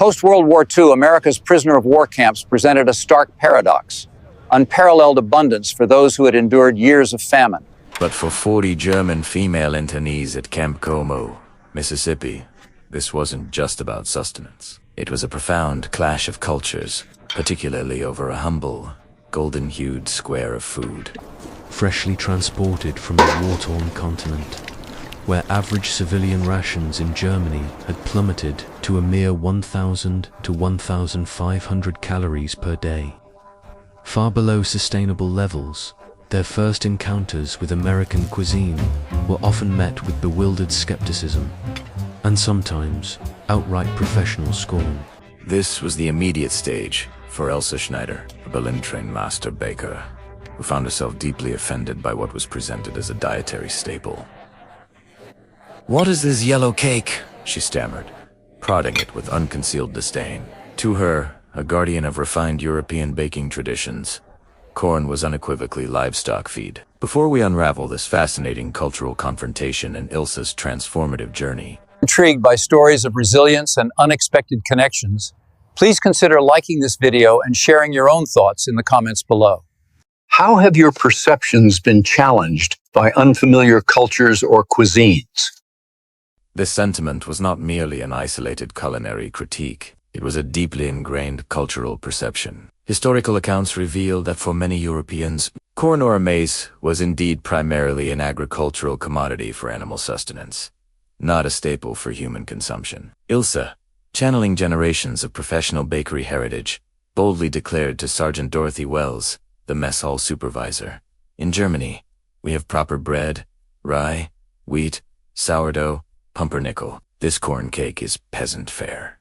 Post-World War II, America's prisoner of war camps presented a stark paradox: unparalleled abundance for those who had endured years of famine. But for 40 German female internees at Camp Como, Mississippi, this wasn't just about sustenance. It was a profound clash of cultures, particularly over a humble, golden-hued square of food. Freshly transported from a war-torn continent, where average civilian rations in Germany had plummeted to a mere 1,000 to 1,500 calories per day. Far below sustainable levels, their first encounters with American cuisine were often met with bewildered skepticism, and sometimes outright professional scorn. This was the immediate stage for Ilsa Schneider, a Berlin-trained master baker, who found herself deeply offended by what was presented as a dietary staple. "What is this yellow cake?" she stammered, prodding it with unconcealed disdain. To her, a guardian of refined European baking traditions, corn was unequivocally livestock feed. Before we unravel this fascinating cultural confrontation and Ilsa's transformative journey, Intrigued by stories of resilience and unexpected connections, please consider liking this video and sharing your own thoughts in the comments below. How have your perceptions been challenged by unfamiliar cultures or cuisines? this sentiment was not merely an isolated culinary critique. It was a deeply ingrained cultural perception. Historical accounts reveal that for many Europeans, corn or maize was indeed primarily an agricultural commodity for animal sustenance, not a staple for human consumption. Ilsa, channeling generations of professional bakery heritage, boldly declared to Sergeant Dorothy Wells, the mess hall supervisor, "In Germany, we have proper bread, rye, wheat, sourdough, pumpernickel. This corn cake is peasant fare."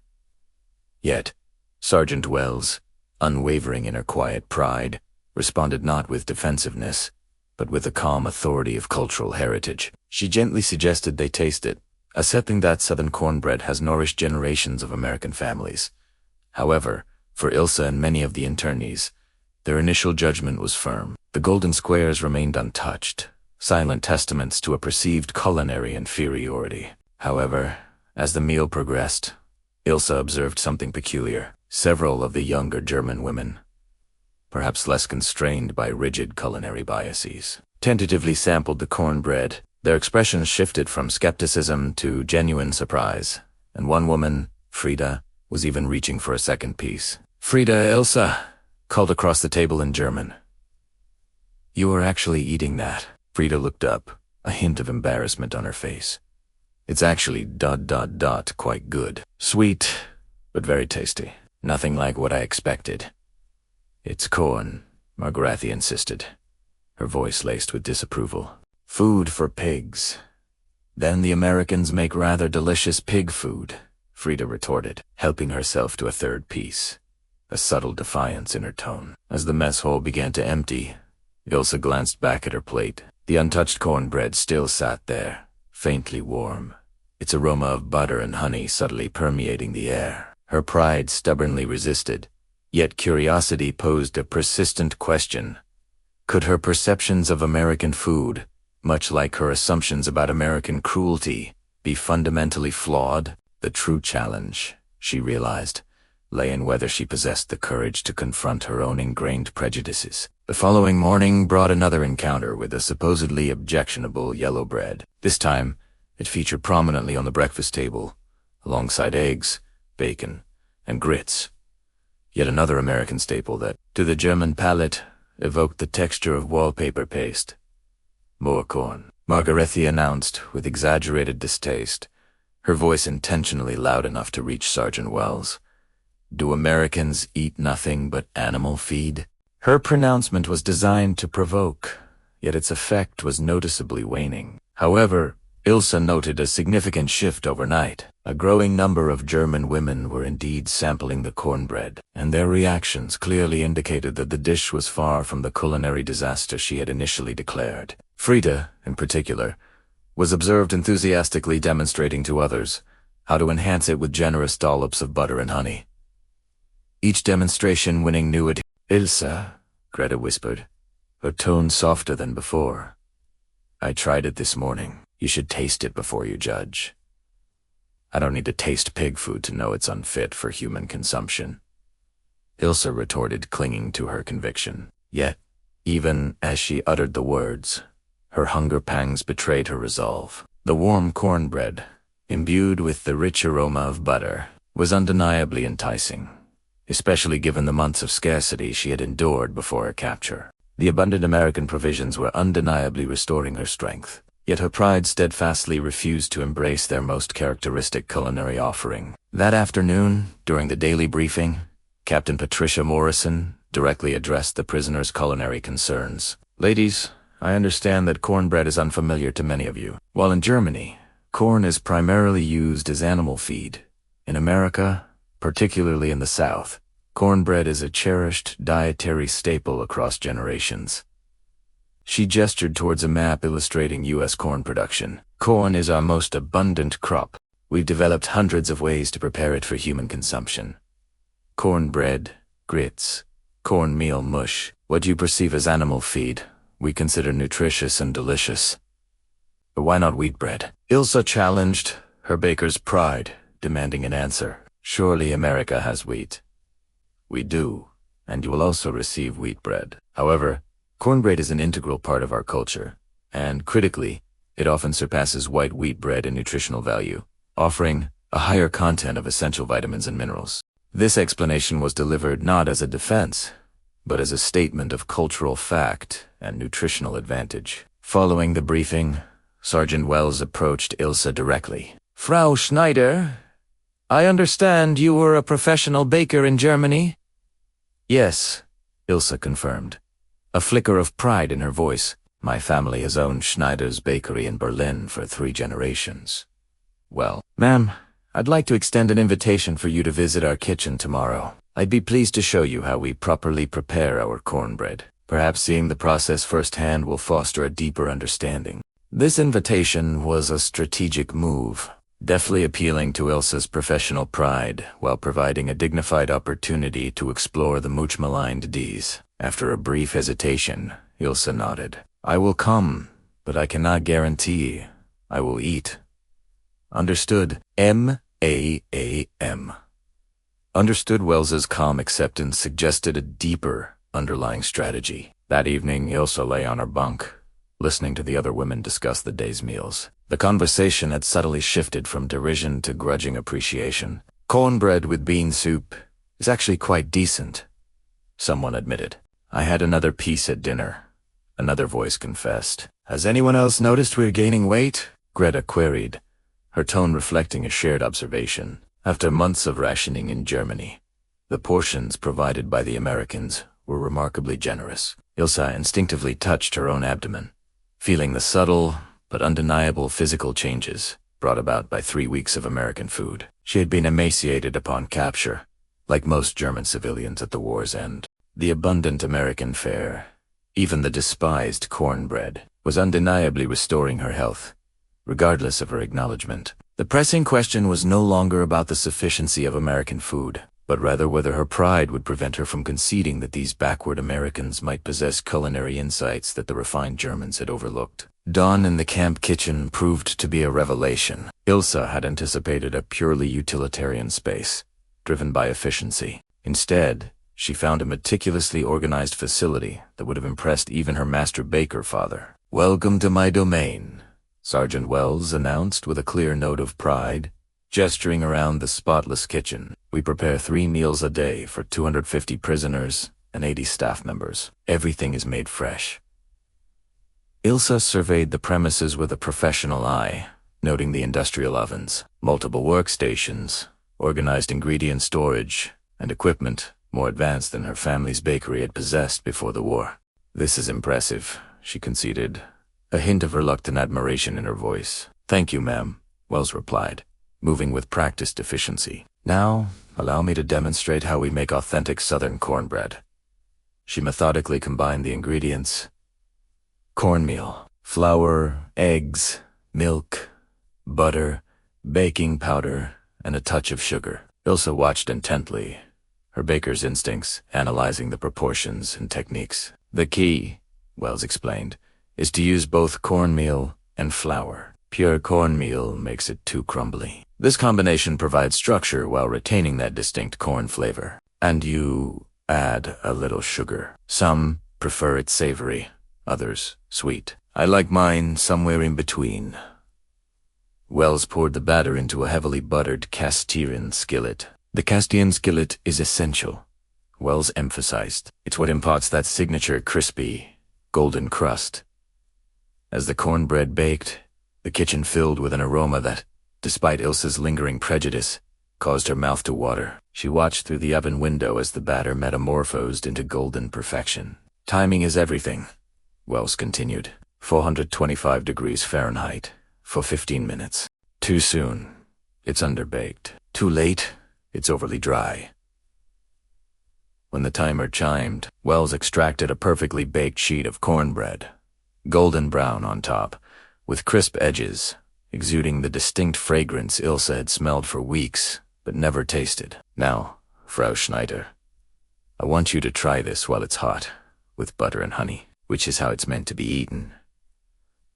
Yet, Sergeant Wells, unwavering in her quiet pride, responded not with defensiveness, but with the calm authority of cultural heritage. She gently suggested they taste it, accepting that Southern cornbread has nourished generations of American families. However, for Ilsa and many of the internees, their initial judgment was firm. The golden squares remained untouched, silent testaments to a perceived culinary inferiority. However, as the meal progressed, Ilsa observed something peculiar. Several of the younger German women, perhaps less constrained by rigid culinary biases, tentatively sampled the cornbread. Their expressions shifted from skepticism to genuine surprise, and one woman, Frieda, was even reaching for a second piece. "Frieda, Ilsa," called across the table in German. "You are actually eating that." Frieda looked up, a hint of embarrassment on her face. "It's actually ... quite good. Sweet, but very tasty. Nothing like what I expected." "It's corn," Margarethe insisted, her voice laced with disapproval. "Food for pigs. Then the Americans make rather delicious pig food," Frieda retorted, helping herself to a third piece, a subtle defiance in her tone. As the mess hall began to empty, Ilsa glanced back at her plate. The untouched cornbread still sat there, faintly warm, its aroma of butter and honey subtly permeating the air. Her pride stubbornly resisted, yet curiosity posed a persistent question. Could her perceptions of American food, much like her assumptions about American cruelty, be fundamentally flawed? The true challenge, she realized, lay in whether she possessed the courage to confront her own ingrained prejudices. The following morning brought another encounter with a supposedly objectionable yellow bread. This time, it featured prominently on the breakfast table, alongside eggs, bacon, and grits. Yet another American staple that, to the German palate, evoked the texture of wallpaper paste. "More corn," Margarethe announced with exaggerated distaste, her voice intentionally loud enough to reach Sergeant Wells. "Do Americans eat nothing but animal feed?" Her pronouncement was designed to provoke, yet its effect was noticeably waning. However, Ilsa noted a significant shift overnight. A growing number of German women were indeed sampling the cornbread, and their reactions clearly indicated that the dish was far from the culinary disaster she had initially declared. Frieda, in particular, was observed enthusiastically demonstrating to others how to enhance it with generous dollops of butter and honey. Each demonstration winning new adherents. "Ilsa," Greta whispered, her tone softer than before. "I tried it this morning. You should taste it before you judge." I don't need to taste pig food to know it's unfit for human consumption. Ilsa retorted, clinging to her conviction. Yet, even as she uttered the words, her hunger pangs betrayed her resolve. The warm cornbread, imbued with the rich aroma of butter, was undeniably enticing, especially given the months of scarcity she had endured before her capture. The abundant American provisions were undeniably restoring her strength, yet her pride steadfastly refused to embrace their most characteristic culinary offering. That afternoon, during the daily briefing, Captain Patricia Morrison directly addressed the prisoners' culinary concerns. Ladies, I understand that cornbread is unfamiliar to many of you. While in Germany, corn is primarily used as animal feed. In America, particularly in the South, cornbread is a cherished dietary staple across generations. She gestured towards a map illustrating U.S. corn production. Corn is our most abundant crop. We've developed hundreds of ways to prepare it for human consumption. Cornbread, grits, cornmeal mush, what you perceive as animal feed, we consider nutritious and delicious. But why not wheat bread? Ilsa challenged, her baker's pride demanding an answer. Surely America has wheat. We do, and you will also receive wheat bread. However, cornbread is an integral part of our culture, and critically, it often surpasses white wheat bread in nutritional value, offering a higher content of essential vitamins and minerals. This explanation was delivered not as a defense, but as a statement of cultural fact and nutritional advantage. Following the briefing, Sergeant Wells approached Ilsa directly. Frau Schneider, I understand you were a professional baker in Germany? Yes, Ilsa confirmed, a flicker of pride in her voice. My family has owned Schneider's bakery in Berlin for 3 generations. Well, ma'am, I'd like to extend an invitation for you to visit our kitchen tomorrow. I'd be pleased to show you how we properly prepare our cornbread. Perhaps seeing the process firsthand will foster a deeper understanding. This invitation was a strategic move, deftly appealing to Ilsa's professional pride while providing a dignified opportunity to explore the much-maligned D's. After a brief hesitation, Ilsa nodded. I will come, but I cannot guarantee I will eat. Understood. M-A-A-M. Understood. Wells's calm acceptance suggested a deeper underlying strategy. That evening, Ilsa lay on her bunk, listening to the other women discuss the day's meals. The conversation had subtly shifted from derision to grudging appreciation. Cornbread with bean soup is actually quite decent, someone admitted. I had another piece at dinner, another voice confessed. Has anyone else noticed we're gaining weight? Greta queried, her tone reflecting a shared observation. After months of rationing in Germany, the portions provided by the Americans were remarkably generous. Ilsa instinctively touched her own abdomen, feeling the subtle but undeniable physical changes brought about by 3 weeks of American food. She had been emaciated upon capture, like most German civilians at the war's end. The abundant American fare, even the despised cornbread, was undeniably restoring her health, regardless of her acknowledgement. The pressing question was no longer about the sufficiency of American food, but rather whether her pride would prevent her from conceding that these backward Americans might possess culinary insights that the refined Germans had overlooked. Dawn in the camp kitchen proved to be a revelation. Ilsa had anticipated a purely utilitarian space, driven by efficiency. Instead, she found a meticulously organized facility that would have impressed even her master baker father. Welcome to my domain, Sergeant Wells announced with a clear note of pride, gesturing around the spotless kitchen. We prepare 3 meals a day for 250 prisoners and 80 staff members. Everything is made fresh. Ilsa surveyed the premises with a professional eye, noting the industrial ovens, multiple workstations, organized ingredient storage, and equipment more advanced than her family's bakery had possessed before the war. This is impressive, she conceded, a hint of reluctant admiration in her voice. Thank you, ma'am, Wells replied, moving with practiced efficiency. Now, allow me to demonstrate how we make authentic Southern cornbread. She methodically combined the ingredients: cornmeal, flour, eggs, milk, butter, baking powder, and a touch of sugar. Ilsa watched intently, her baker's instincts analyzing the proportions and techniques. The key, Wells explained, is to use both cornmeal and flour. Pure cornmeal makes it too crumbly. This combination provides structure while retaining that distinct corn flavor. And you add a little sugar. Some prefer it savory, others sweet. I like mine somewhere in between. Wells poured the batter into a heavily buttered Castilian skillet. The Castilian skillet is essential, Wells emphasized. It's what imparts that signature crispy, golden crust. As the cornbread baked, the kitchen filled with an aroma that, despite Ilsa's lingering prejudice, caused her mouth to water. She watched through the oven window as the batter metamorphosed into golden perfection. Timing is everything, Wells continued. 425 degrees Fahrenheit for 15 minutes. Too soon, it's underbaked. Too late, it's overly dry. When the timer chimed, Wells extracted a perfectly baked sheet of cornbread, golden brown on top, with crisp edges, exuding the distinct fragrance Ilsa had smelled for weeks, but never tasted. Now, Frau Schneider, I want you to try this while it's hot, with butter and honey, which is how it's meant to be eaten.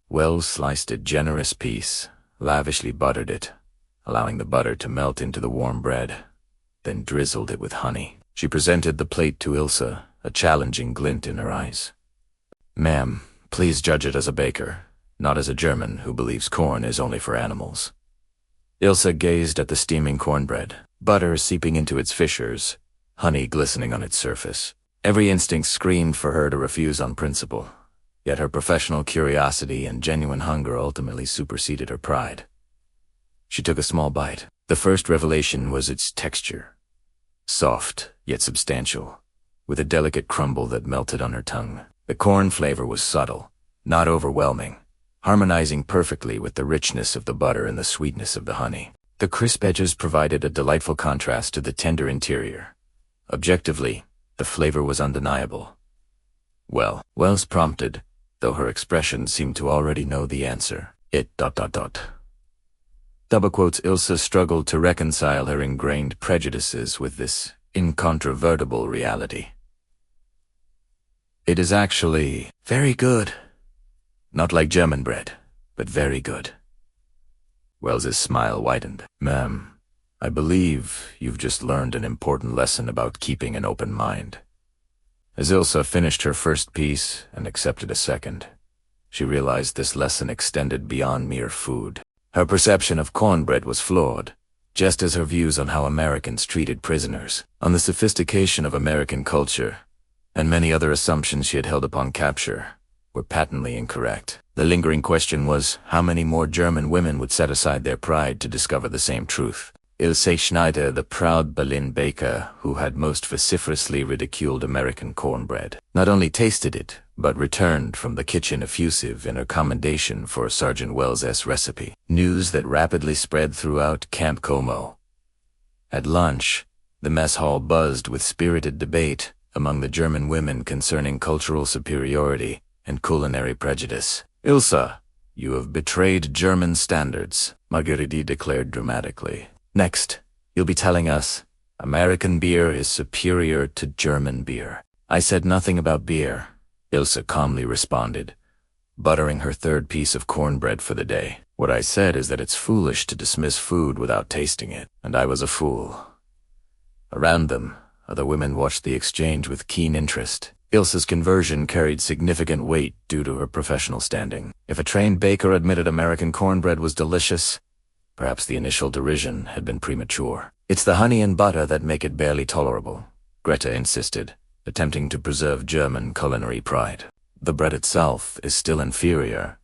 Wells sliced a generous piece, lavishly buttered it, allowing the butter to melt into the warm bread, then drizzled it with honey. She presented the plate to Ilsa, a challenging glint in her eyes. Ma'am, please judge it as a baker, not as a German who believes corn is only for animals. Ilsa gazed at the steaming cornbread, butter seeping into its fissures, honey glistening on its surface. Every instinct screamed for her to refuse on principle, yet her professional curiosity and genuine hunger ultimately superseded her pride. She took a small bite. The first revelation was its texture. Soft, yet substantial, with a delicate crumble that melted on her tongue. The corn flavor was subtle, not overwhelming, harmonizing perfectly with the richness of the butter and the sweetness of the honey. The crisp edges provided a delightful contrast to the tender interior. Objectively, the flavor was undeniable. Well, Wells prompted, though her expression seemed to already know the answer. Double quotes. Ilsa struggled to reconcile her ingrained prejudices with this incontrovertible reality. It is actually very good. Not like German bread, but very good. Wells's smile widened. Ma'am, I believe you've just learned an important lesson about keeping an open mind. As Ilsa finished her first piece and accepted a second, she realized this lesson extended beyond mere food. Her perception of cornbread was flawed, just as her views on how Americans treated prisoners, on the sophistication of American culture, and many other assumptions she had held upon capture, were patently incorrect. The lingering question was how many more German women would set aside their pride to discover the same truth. Ilsa Schneider, the proud Berlin baker who had most vociferously ridiculed American cornbread, not only tasted it, but returned from the kitchen effusive in her commendation for Sergeant Wells' recipe. News that rapidly spread throughout Camp Como. At lunch, the mess hall buzzed with spirited debate among the German women concerning cultural superiority and culinary prejudice. Ilsa, you have betrayed German standards, Marguerite declared dramatically. Next, you'll be telling us American beer is superior to German beer. I said nothing about beer, Ilsa calmly responded, buttering her third piece of cornbread for the day. What I said is that it's foolish to dismiss food without tasting it, and I was a fool. Around them, other women watched the exchange with keen interest. Ilsa's conversion carried significant weight due to her professional standing. If a trained baker admitted American cornbread was delicious, perhaps the initial derision had been premature. It's the honey and butter that make it barely tolerable, Greta insisted, attempting to preserve German culinary pride. The bread itself is still inferior.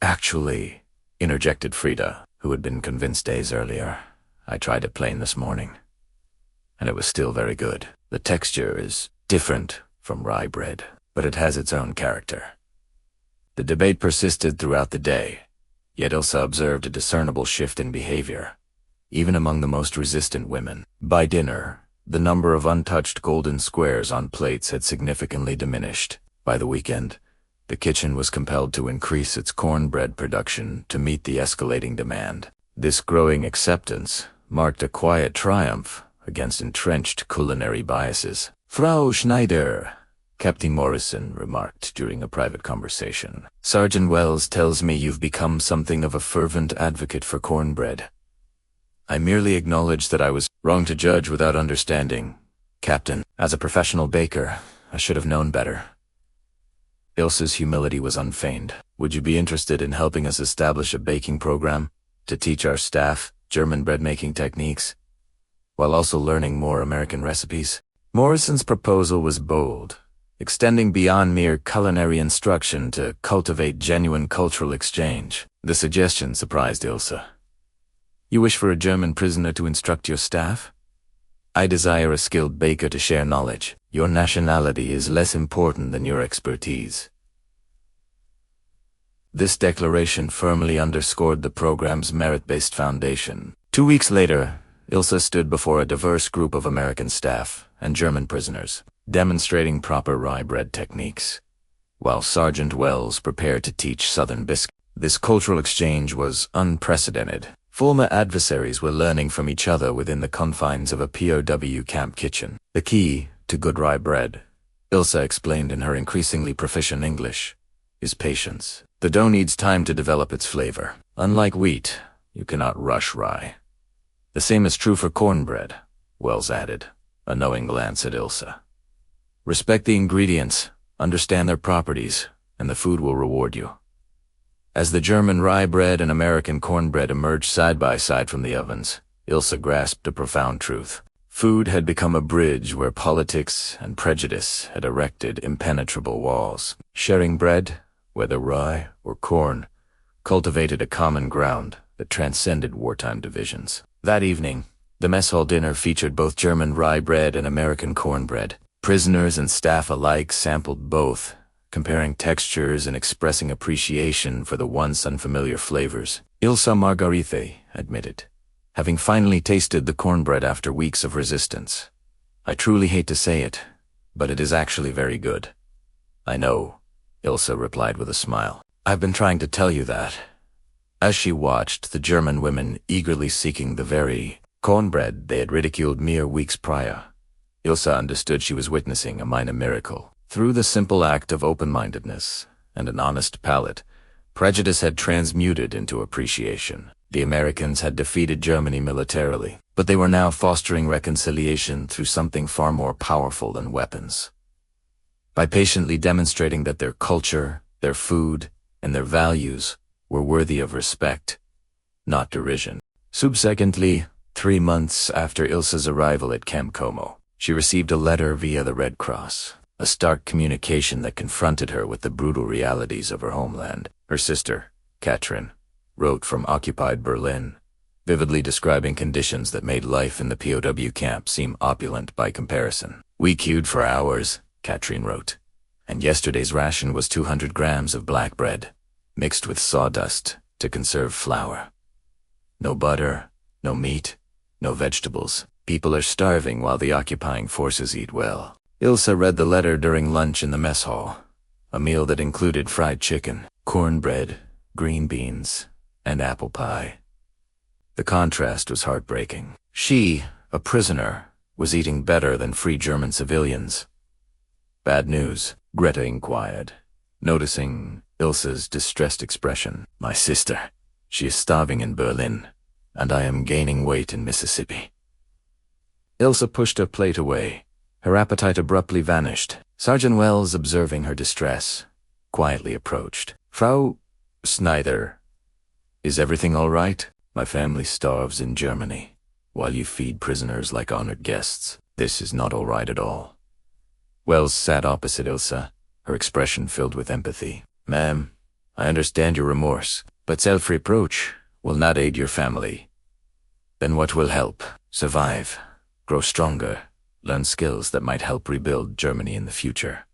Actually, interjected Frida, who had been convinced days earlier. I tried it plain this morning, and it was still very good. The texture is different from rye bread, but it has its own character. The debate persisted throughout the day, yet Ilsa observed a discernible shift in behavior, even among the most resistant women. By dinner, the number of untouched golden squares on plates had significantly diminished. By the weekend, the kitchen was compelled to increase its cornbread production to meet the escalating demand. This growing acceptance marked a quiet triumph against entrenched culinary biases. Frau Schneider, Captain Morrison remarked during a private conversation. Sergeant Wells tells me you've become something of a fervent advocate for cornbread. I merely acknowledged that I was wrong to judge without understanding. Captain, as a professional baker, I should have known better. Ilsa's humility was unfeigned. Would you be interested in helping us establish a baking program to teach our staff German bread-making techniques, while also learning more American recipes? Morrison's proposal was bold, extending beyond mere culinary instruction to cultivate genuine cultural exchange. The suggestion surprised Ilsa. You wish for a German prisoner to instruct your staff? I desire a skilled baker to share knowledge. Your nationality is less important than your expertise. This declaration firmly underscored the program's merit-based foundation. 2 weeks later, Ilsa stood before a diverse group of American staff and German prisoners, demonstrating proper rye bread techniques, while Sergeant Wells prepared to teach Southern biscuit. This cultural exchange was unprecedented. Former adversaries were learning from each other within the confines of a POW camp kitchen. The key to good rye bread, Ilsa explained in her increasingly proficient English, is patience. The dough needs time to develop its flavor. Unlike wheat, you cannot rush rye. The same is true for cornbread, Wells added, a knowing glance at Ilsa. Respect the ingredients, understand their properties, and the food will reward you. As the German rye bread and American cornbread emerged side by side from the ovens, Ilsa grasped a profound truth. Food had become a bridge where politics and prejudice had erected impenetrable walls. Sharing bread, whether rye or corn, cultivated a common ground that transcended wartime divisions. That evening, the mess hall dinner featured both German rye bread and American cornbread. Prisoners and staff alike sampled both, comparing textures and expressing appreciation for the once unfamiliar flavors. Ilsa Margarite admitted, having finally tasted the cornbread after weeks of resistance. I truly hate to say it, but it is actually very good. I know, Ilsa replied with a smile. I've been trying to tell you that. As she watched the German women eagerly seeking the very cornbread they had ridiculed mere weeks prior, Ilsa understood she was witnessing a minor miracle. Through the simple act of open-mindedness and an honest palate, prejudice had transmuted into appreciation. The Americans had defeated Germany militarily, but they were now fostering reconciliation through something far more powerful than weapons. By patiently demonstrating that their culture, their food, and their values were worthy of respect, not derision. Subsequently, 3 months after Ilsa's arrival at Camp Como, she received a letter via the Red Cross. A stark communication that confronted her with the brutal realities of her homeland. Her sister, Katrin, wrote from occupied Berlin, vividly describing conditions that made life in the POW camp seem opulent by comparison. We queued for hours, Katrin wrote, and yesterday's ration was 200 grams of black bread, mixed with sawdust to conserve flour. No butter, no meat, no vegetables. People are starving while the occupying forces eat well. Ilsa read the letter during lunch in the mess hall, a meal that included fried chicken, cornbread, green beans, and apple pie. The contrast was heartbreaking. She, a prisoner, was eating better than free German civilians. Bad news, Greta inquired, noticing Ilsa's distressed expression. My sister, she is starving in Berlin, and I am gaining weight in Mississippi. Ilsa pushed her plate away. Her appetite abruptly vanished. Sergeant Wells, observing her distress, quietly approached. Frau Schneider, is everything all right? My family starves in Germany, while you feed prisoners like honored guests. This is not all right at all. Wells sat opposite Ilsa, her expression filled with empathy. Ma'am, I understand your remorse, but self-reproach will not aid your family. Then what will help? Survive, grow stronger, learn skills that might help rebuild Germany in the future.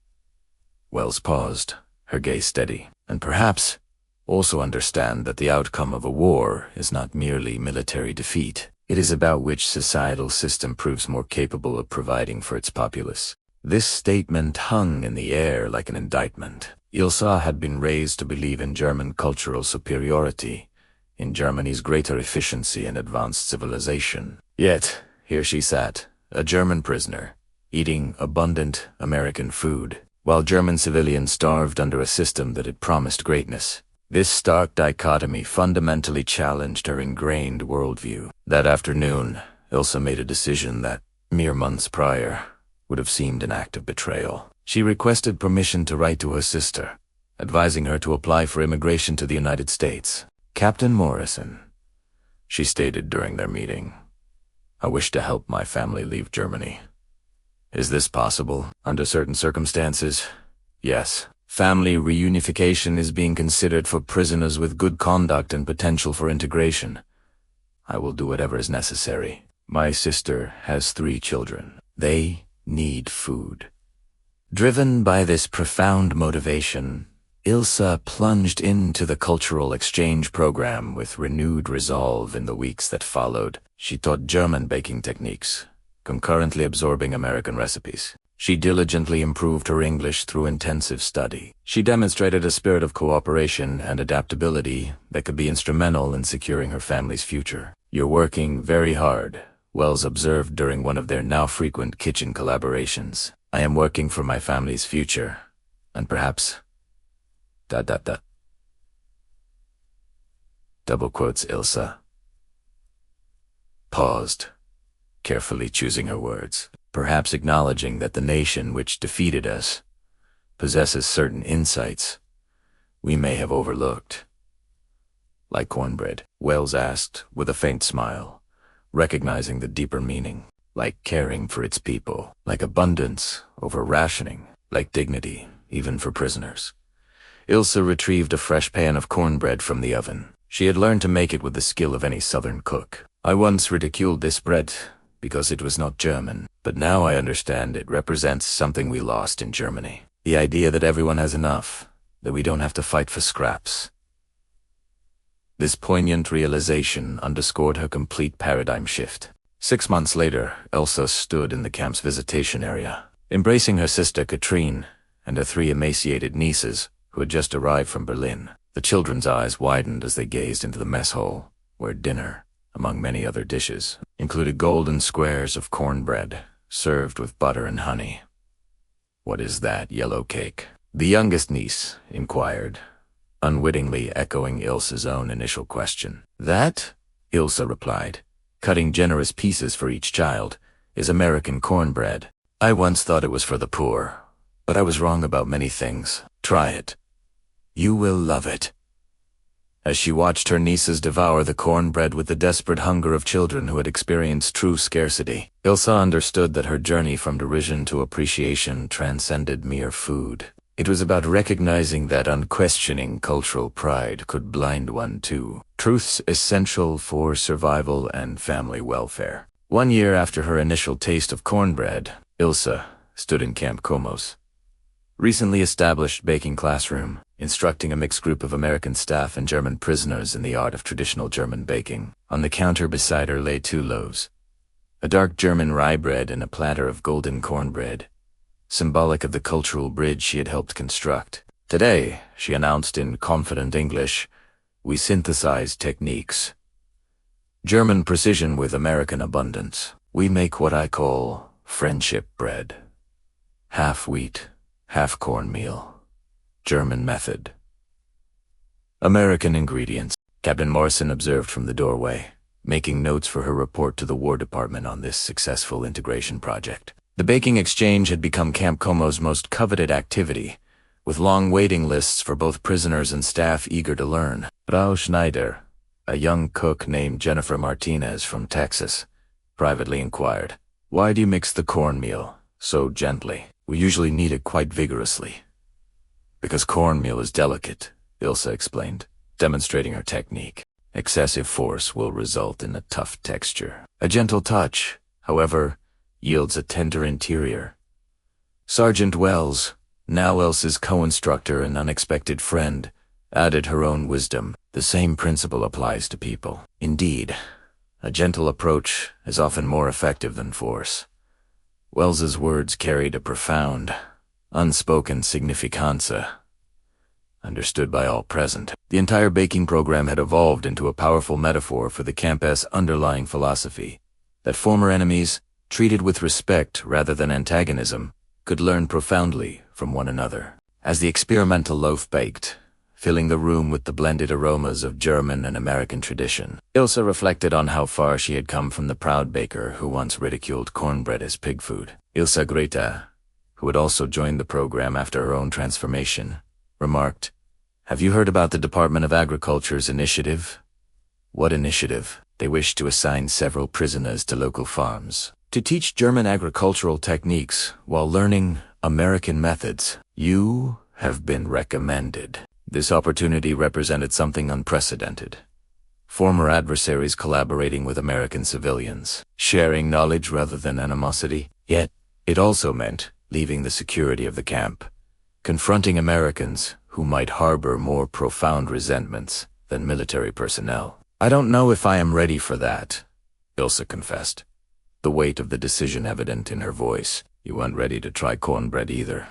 Wells paused, her gaze steady, and perhaps also understand that the outcome of a war is not merely military defeat. It is about which societal system proves more capable of providing for its populace. This statement hung in the air like an indictment. Ilsa had been raised to believe in German cultural superiority, in Germany's greater efficiency and advanced civilization. Yet, here she sat, a German prisoner, eating abundant American food, while German civilians starved under a system that had promised greatness. This stark dichotomy fundamentally challenged her ingrained worldview. That afternoon, Ilsa made a decision that, mere months prior, would have seemed an act of betrayal. She requested permission to write to her sister, advising her to apply for immigration to the United States. "Captain Morrison," she stated during their meeting, "I wish to help my family leave Germany. Is this possible under certain circumstances? Yes. Family reunification is being considered for prisoners with good conduct and potential for integration. I will do whatever is necessary. My sister has 3 children. They need food." Driven by this profound motivation, Ilsa plunged into the cultural exchange program with renewed resolve in the weeks that followed. She taught German baking techniques, concurrently absorbing American recipes. She diligently improved her English through intensive study. She demonstrated a spirit of cooperation and adaptability that could be instrumental in securing her family's future. "You're working very hard," Wells observed during one of their now frequent kitchen collaborations. "I am working for my family's future, and perhaps... ... Double quotes Ilsa. Paused, carefully choosing her words, perhaps acknowledging that the nation which defeated us possesses certain insights we may have overlooked. "Like cornbread?" Wells asked with a faint smile, recognizing the deeper meaning. "Like caring for its people, like abundance over rationing, like dignity, even for prisoners." Ilsa retrieved a fresh pan of cornbread from the oven. She had learned to make it with the skill of any Southern cook. "I once ridiculed this bread because it was not German, but now I understand it represents something we lost in Germany. The idea that everyone has enough, that we don't have to fight for scraps." This poignant realization underscored her complete paradigm shift. 6 months later, Ilsa stood in the camp's visitation area, embracing her sister Katrine and her 3 emaciated nieces who had just arrived from Berlin. The children's eyes widened as they gazed into the mess hall, where dinner, among many other dishes, included golden squares of cornbread served with butter and honey. "What is that yellow cake?" the youngest niece inquired, unwittingly echoing Ilsa's own initial question. "That," Ilsa replied, cutting generous pieces for each child, "is American cornbread. I once thought it was for the poor, but I was wrong about many things. Try it. You will love it." As she watched her nieces devour the cornbread with the desperate hunger of children who had experienced true scarcity, Ilsa understood that her journey from derision to appreciation transcended mere food. It was about recognizing that unquestioning cultural pride could blind one to truths essential for survival and family welfare. 1 year after her initial taste of cornbread, Ilsa stood in Camp Como's recently established baking classroom, instructing a mixed group of American staff and German prisoners in the art of traditional German baking. On the counter beside her lay 2 loaves, a dark German rye bread and a platter of golden cornbread, symbolic of the cultural bridge she had helped construct. "Today," she announced in confident English, "we synthesize techniques. German precision with American abundance. We make what I call friendship bread. Half wheat, half cornmeal. German method. American ingredients." Captain Morrison observed from the doorway, making notes for her report to the War Department on this successful integration project. The baking exchange had become Camp Como's most coveted activity, with long waiting lists for both prisoners and staff eager to learn. Frau Schneider, a young cook named Jennifer Martinez from Texas, privately inquired, "Why do you mix the cornmeal so gently? We usually knead it quite vigorously." "Because cornmeal is delicate," Ilsa explained, demonstrating her technique. "Excessive force will result in a tough texture. A gentle touch, however, yields a tender interior." Sergeant Wells, now Ilsa's co-instructor and unexpected friend, added her own wisdom. "The same principle applies to people. Indeed, a gentle approach is often more effective than force." Wells's words carried a profound, unspoken significanza, understood by all present. The entire baking program had evolved into a powerful metaphor for the campus' underlying philosophy, that former enemies, treated with respect rather than antagonism, could learn profoundly from one another. As the experimental loaf baked, filling the room with the blended aromas of German and American tradition. Ilsa reflected on how far she had come from the proud baker who once ridiculed cornbread as pig food. Ilsa Greta, who had also joined the program after her own transformation, remarked, "Have you heard about the Department of Agriculture's initiative?" "What initiative?" "They wish to assign several prisoners to local farms to teach German agricultural techniques while learning American methods. You have been recommended." This opportunity represented something unprecedented. Former adversaries collaborating with American civilians, sharing knowledge rather than animosity. Yet, it also meant leaving the security of the camp, confronting Americans who might harbor more profound resentments than military personnel. "I don't know if I am ready for that," Ilsa confessed, the weight of the decision evident in her voice. "You weren't ready to try cornbread either."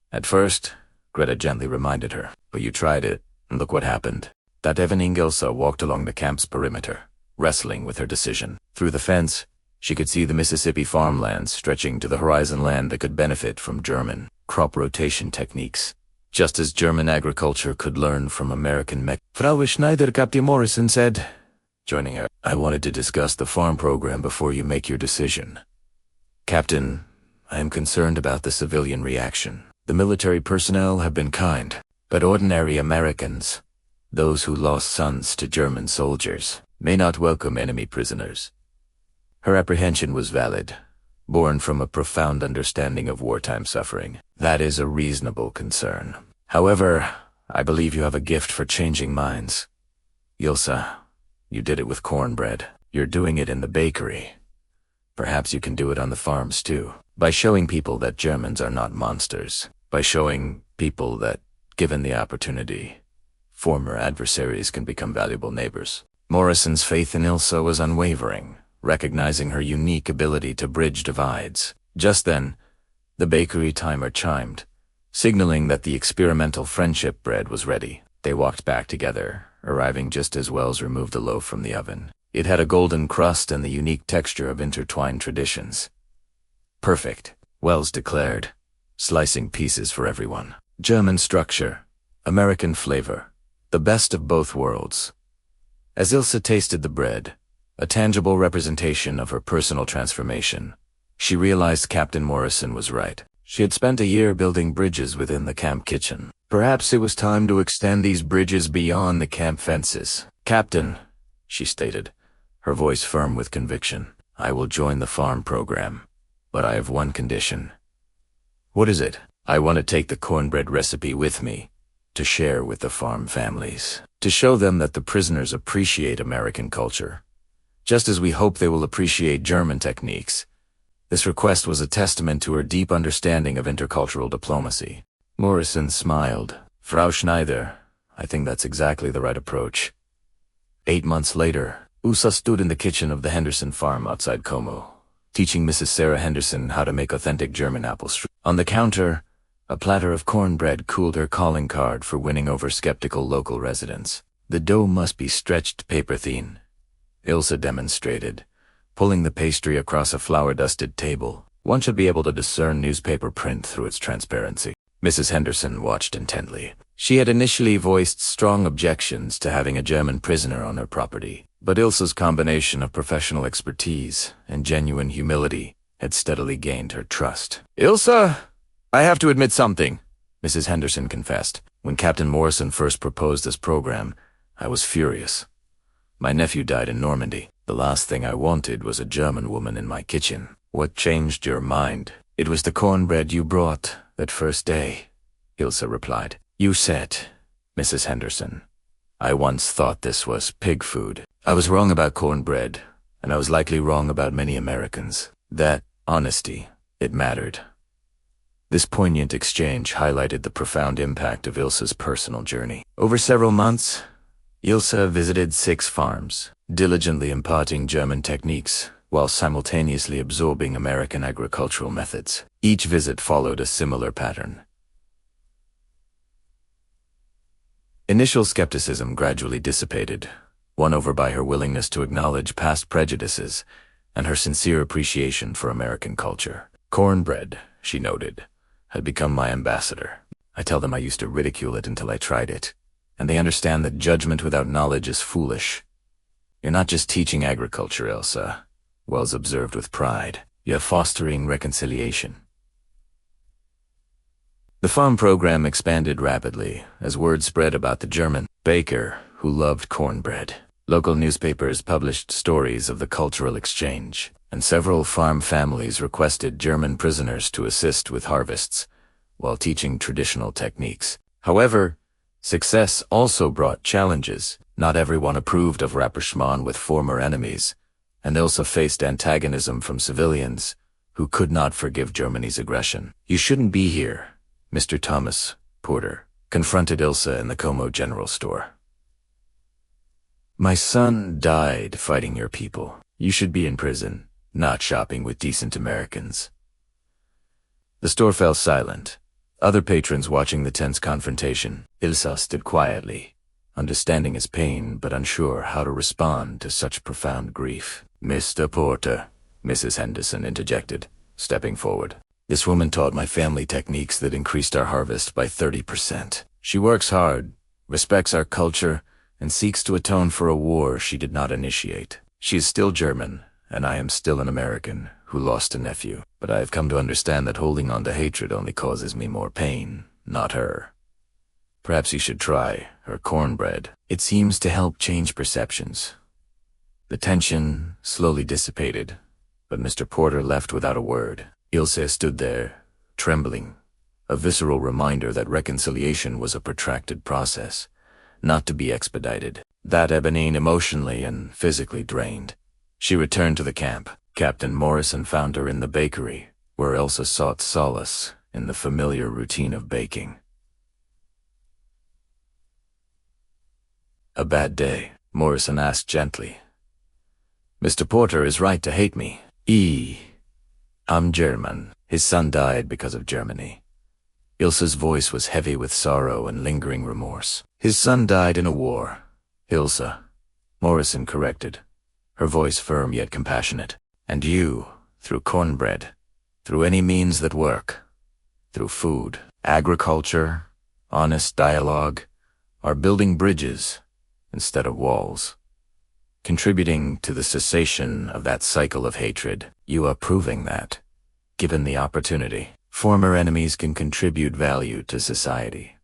"At first," Greta gently reminded her, "but you tried it, and look what happened." That evening, Ilsa walked along the camp's perimeter, wrestling with her decision. Through the fence, she could see the Mississippi farmlands stretching to the horizon, land that could benefit from German crop rotation techniques, just as German agriculture could learn from American mech. "Frau Schneider," Captain Morrison said, joining her. "I wanted to discuss the farm program before you make your decision." "Captain, I am concerned about the civilian reaction. The military personnel have been kind, but ordinary Americans, those who lost sons to German soldiers, may not welcome enemy prisoners." Her apprehension was valid, born from a profound understanding of wartime suffering. "That is a reasonable concern. However, I believe you have a gift for changing minds. Ilsa, you did it with cornbread. You're doing it in the bakery. Perhaps you can do it on the farms too, by showing people that Germans are not monsters, by showing people that, given the opportunity, former adversaries can become valuable neighbors." Morrison's faith in Ilsa was unwavering, recognizing her unique ability to bridge divides. Just then, the bakery timer chimed, signaling that the experimental friendship bread was ready. They walked back together, arriving just as Wells removed the loaf from the oven. It had a golden crust and the unique texture of intertwined traditions. "Perfect," Wells declared, slicing pieces for everyone. "German structure, American flavor, the best of both worlds." As Ilsa tasted the bread, a tangible representation of her personal transformation, she realized Captain Morrison was right. She had spent a year building bridges within the camp kitchen. Perhaps it was time to extend these bridges beyond the camp fences. "Captain," she stated, her voice firm with conviction, "I will join the farm program, but I have one condition." "What is it?" "I want to take the cornbread recipe with me, to share with the farm families, to show them that the prisoners appreciate American culture, just as we hope they will appreciate German techniques." This request was a testament to her deep understanding of intercultural diplomacy. Morrison smiled. "Frau Schneider, I think that's exactly the right approach." 8 months later, Ilsa stood in the kitchen of the Henderson farm outside Como, teaching Mrs. Sarah Henderson how to make authentic German apple strudel. On the counter, a platter of cornbread cooled her calling card for winning over skeptical local residents. "The dough must be stretched paper thin," Ilsa demonstrated, pulling the pastry across a flour-dusted table. One should be able to discern newspaper print through its transparency. Mrs. Henderson watched intently. She had initially voiced strong objections to having a German prisoner on her property, but Ilsa's combination of professional expertise and genuine humility had steadily gained her trust. "Ilsa, I have to admit something," Mrs. Henderson confessed. "When Captain Morrison first proposed this program, I was furious. My nephew died in Normandy. The last thing I wanted was a German woman in my kitchen." "What changed your mind?" "It was the cornbread you brought that first day," Ilsa replied. "You said, Mrs. Henderson, I once thought this was pig food. I was wrong about cornbread, and I was likely wrong about many Americans. That honesty, it mattered." This poignant exchange highlighted the profound impact of Ilsa's personal journey. Over several months, Ilsa visited 6 farms, diligently imparting German techniques while simultaneously absorbing American agricultural methods. Each visit followed a similar pattern. Initial skepticism gradually dissipated, won over by her willingness to acknowledge past prejudices and her sincere appreciation for American culture. "Cornbread," she noted, "had become my ambassador. I tell them I used to ridicule it until I tried it, and they understand that judgment without knowledge is foolish. You're not just teaching agriculture, Ilsa, Wells observed with pride. You're fostering reconciliation. The farm program expanded rapidly as word spread about the German baker who loved cornbread. Local newspapers published stories of the cultural exchange, and several farm families requested German prisoners to assist with harvests while teaching traditional techniques. However, success also brought challenges. Not everyone approved of rapprochement with former enemies, and Ilsa faced antagonism from civilians who could not forgive Germany's aggression. "You shouldn't be here," Mr. Thomas Porter confronted Ilsa in the Como General Store. "My son died fighting your people. You should be in prison, not shopping with decent Americans." The store fell silent, other patrons watching the tense confrontation. Ilsa stood quietly, understanding his pain but unsure how to respond to such profound grief. "Mr. Porter," Mrs. Henderson interjected, stepping forward. "This woman taught my family techniques that increased our harvest by 30%. She works hard, respects our culture, and seeks to atone for a war she did not initiate. She is still German, and I am still an American who lost a nephew. But I have come to understand that holding on to hatred only causes me more pain, not her. Perhaps you should try her cornbread. It seems to help change perceptions." The tension slowly dissipated, but Mr. Porter left without a word. Ilsa stood there, trembling, a visceral reminder that reconciliation was a protracted process, not to be expedited. That Eponine emotionally and physically drained. She returned to the camp. Captain Morrison found her in the bakery, where Ilsa sought solace in the familiar routine of baking. "A bad day?" Morrison asked gently. "Mr. Porter is right to hate me. I'm German. His son died because of Germany." Ilsa's voice was heavy with sorrow and lingering remorse. "His son died in a war, Ilsa," Morrison corrected, her voice firm yet compassionate. "And you, through cornbread, through any means that work, through food, agriculture, honest dialogue, are building bridges instead of walls, contributing to the cessation of that cycle of hatred. You are proving that, given the opportunity, former enemies can contribute value to society."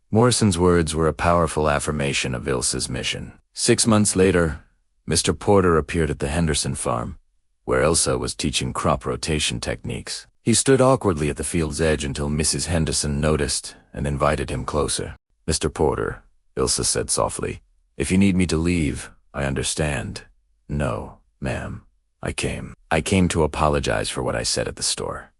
Morrison's words were a powerful affirmation of Ilsa's mission. 6 months later, Mr. Porter appeared at the Henderson farm, where Ilsa was teaching crop rotation techniques. He stood awkwardly at the field's edge until Mrs. Henderson noticed and invited him closer. "Mr. Porter," Ilsa said softly, "if you need me to leave, I understand." "No, ma'am. I came to apologize for what I said at the store."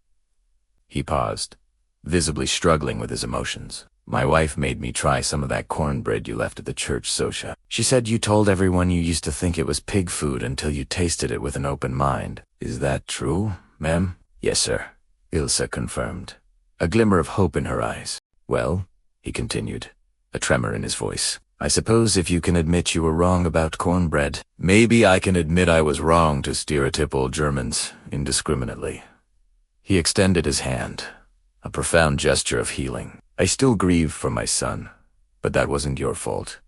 He paused, visibly struggling with his emotions. "My wife made me try some of that cornbread you left at the church sosha. She said you told everyone you used to think it was pig food until you tasted it with an open mind. Is that true, ma'am?" "Yes, sir," Ilsa confirmed, a glimmer of hope in her eyes. "Well," he continued, a tremor in his voice, "I suppose if you can admit you were wrong about cornbread, maybe I can admit I was wrong to stereotype all Germans indiscriminately." He extended his hand, a profound gesture of healing. "I still grieve for my son, but that wasn't your fault."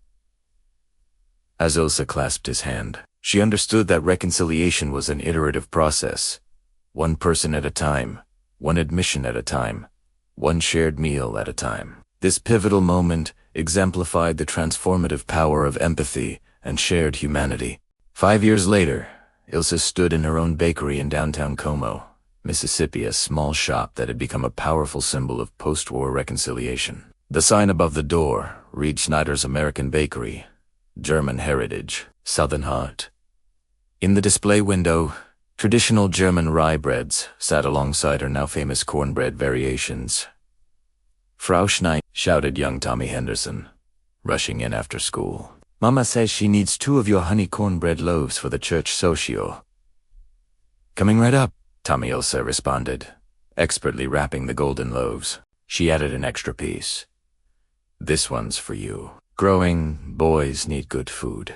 As Ilsa clasped his hand, she understood that reconciliation was an iterative process, one person at a time, one admission at a time, one shared meal at a time. This pivotal moment exemplified the transformative power of empathy and shared humanity. 5 years later, Ilsa stood in her own bakery in downtown Como, Mississippi, a small shop that had become a powerful symbol of post-war reconciliation. The sign above the door read Schneider's American Bakery, German Heritage, Southern Heart. In the display window, traditional German rye breads sat alongside her now famous cornbread variations. "Frau Schneider," shouted young Tommy Henderson, rushing in after school. "Mama says she needs 2 of your honey cornbread loaves for the church socio." "Coming right up," Tommy Ilsa responded, expertly wrapping the golden loaves. She added an extra piece. "This one's for you. Growing boys need good food."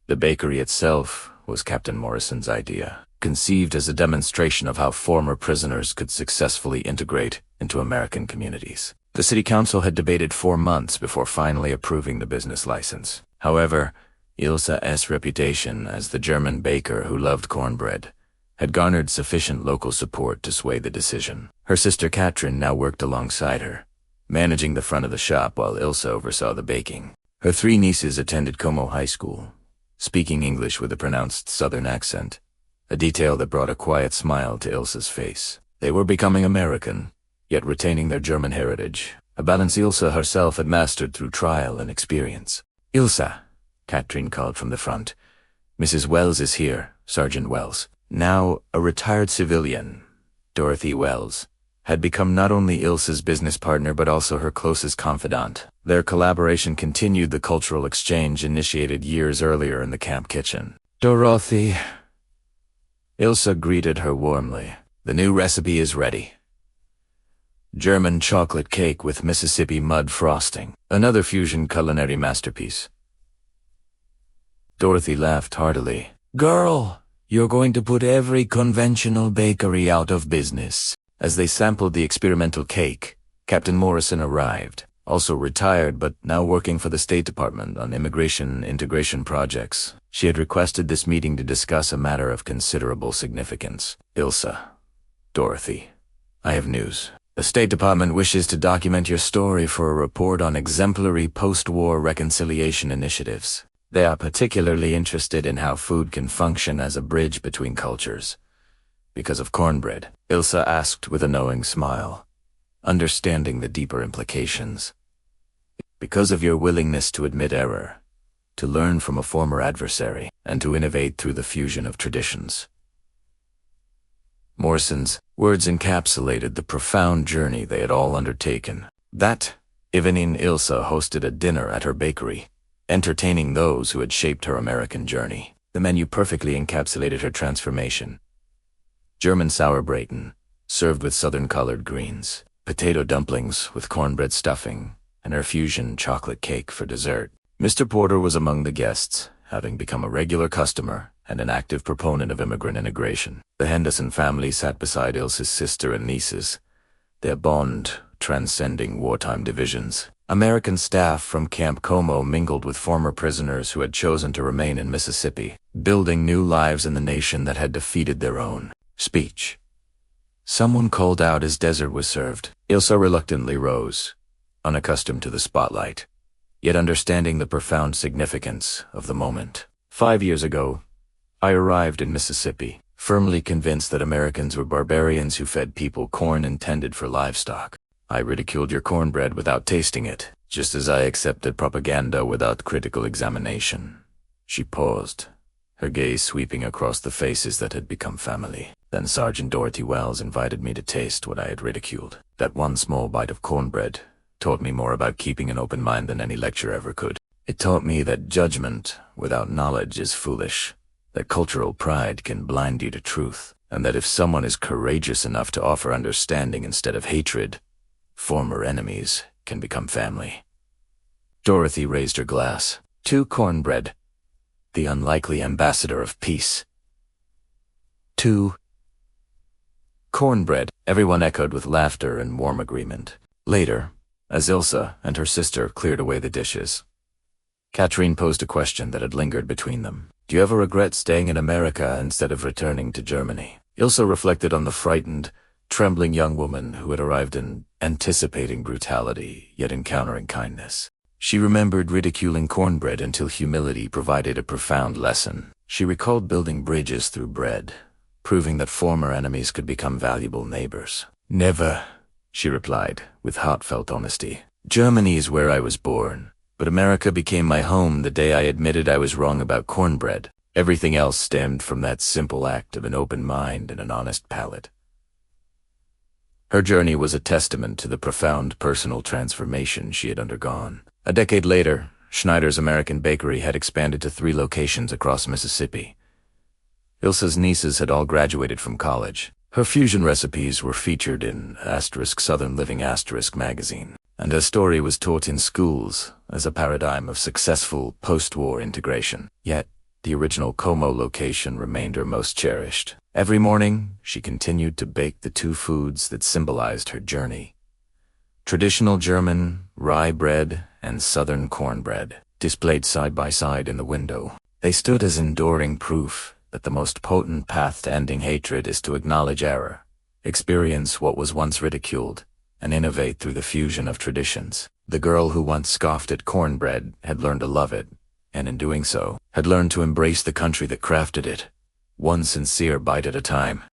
The bakery itself was Captain Morrison's idea, conceived as a demonstration of how former prisoners could successfully integrate into American communities. The city council had debated 4 months before finally approving the business license. However, Ilsa's reputation as the German baker who loved cornbread had garnered sufficient local support to sway the decision. Her sister Katrin now worked alongside her, managing the front of the shop while Ilsa oversaw the baking. Her 3 nieces attended Como High School, speaking English with a pronounced southern accent, a detail that brought a quiet smile to Ilsa's face. They were becoming American, yet retaining their German heritage, a balance Ilsa herself had mastered through trial and experience. "Ilsa," Katrin called from the front. "Mrs. Wells is here, Sergeant Wells." Now a retired civilian, Dorothy Wells, had become not only Ilsa's business partner but also her closest confidant. Their collaboration continued the cultural exchange initiated years earlier in the camp kitchen. "Dorothy," Ilsa greeted her warmly. "The new recipe is ready. German chocolate cake with Mississippi mud frosting, another fusion culinary masterpiece." Dorothy laughed heartily. "Girl, you're going to put every conventional bakery out of business." As they sampled the experimental cake, Captain Morrison arrived, also retired but now working for the State Department on immigration integration projects. She had requested this meeting to discuss a matter of considerable significance. "Ilsa, Dorothy, I have news. The State Department wishes to document your story for a report on exemplary post-war reconciliation initiatives. They are particularly interested in how food can function as a bridge between cultures. Because of cornbread," Ilsa asked with a knowing smile, understanding the deeper implications. "Because of your willingness to admit error, to learn from a former adversary, and to innovate through the fusion of traditions." Morrison's words encapsulated the profound journey they had all undertaken. That evening, Ilsa hosted a dinner at her bakery, entertaining those who had shaped her American journey. The menu perfectly encapsulated her transformation. German sauerbraten, served with southern collard greens, potato dumplings with cornbread stuffing, and her fusion chocolate cake for dessert. Mr. Porter was among the guests, having become a regular customer and an active proponent of immigrant integration. The Henderson family sat beside Ilsa's sister and nieces, their bond transcending wartime divisions. American staff from Camp Como mingled with former prisoners who had chosen to remain in Mississippi, building new lives in the nation that had defeated their own. Speech. Someone called out as dessert was served. Ilsa reluctantly rose, unaccustomed to the spotlight, yet understanding the profound significance of the moment. 5 years ago, I arrived in Mississippi, firmly convinced that Americans were barbarians who fed people corn intended for livestock. I ridiculed your cornbread without tasting it, just as I accepted propaganda without critical examination. She paused, her gaze sweeping across the faces that had become family. Then Sergeant Dorothy Wells invited me to taste what I had ridiculed. That one small bite of cornbread taught me more about keeping an open mind than any lecture ever could. It taught me that judgment without knowledge is foolish, that cultural pride can blind you to truth, and that if someone is courageous enough to offer understanding instead of hatred, former enemies can become family. Dorothy raised her glass. To cornbread, the unlikely ambassador of peace. To cornbread, everyone echoed with laughter and warm agreement. Later, as Ilsa and her sister cleared away the dishes, Katrin posed a question that had lingered between them. "Do you ever regret staying in America instead of returning to Germany?" Ilsa reflected on the frightened, trembling young woman who had arrived in anticipating brutality, yet encountering kindness. She remembered ridiculing cornbread until humility provided a profound lesson. She recalled building bridges through bread, proving that former enemies could become valuable neighbors. "Never," she replied, with heartfelt honesty. "Germany is where I was born, but America became my home the day I admitted I was wrong about cornbread. Everything else stemmed from that simple act of an open mind and an honest palate." Her journey was a testament to the profound personal transformation she had undergone. A decade later, Schneider's American Bakery had expanded to 3 locations across Mississippi. Ilsa's nieces had all graduated from college. Her fusion recipes were featured in *Southern Living* magazine, and her story was taught in schools as a paradigm of successful post-war integration. Yet, the original Como location remained her most cherished. Every morning, she continued to bake the 2 foods that symbolized her journey: Traditional German rye bread and Southern cornbread, displayed side by side in the window. They stood as enduring proof that the most potent path to ending hatred is to acknowledge error, experience what was once ridiculed, and innovate through the fusion of traditions. The girl who once scoffed at cornbread had learned to love it, and in doing so, had learned to embrace the country that crafted it, one sincere bite at a time.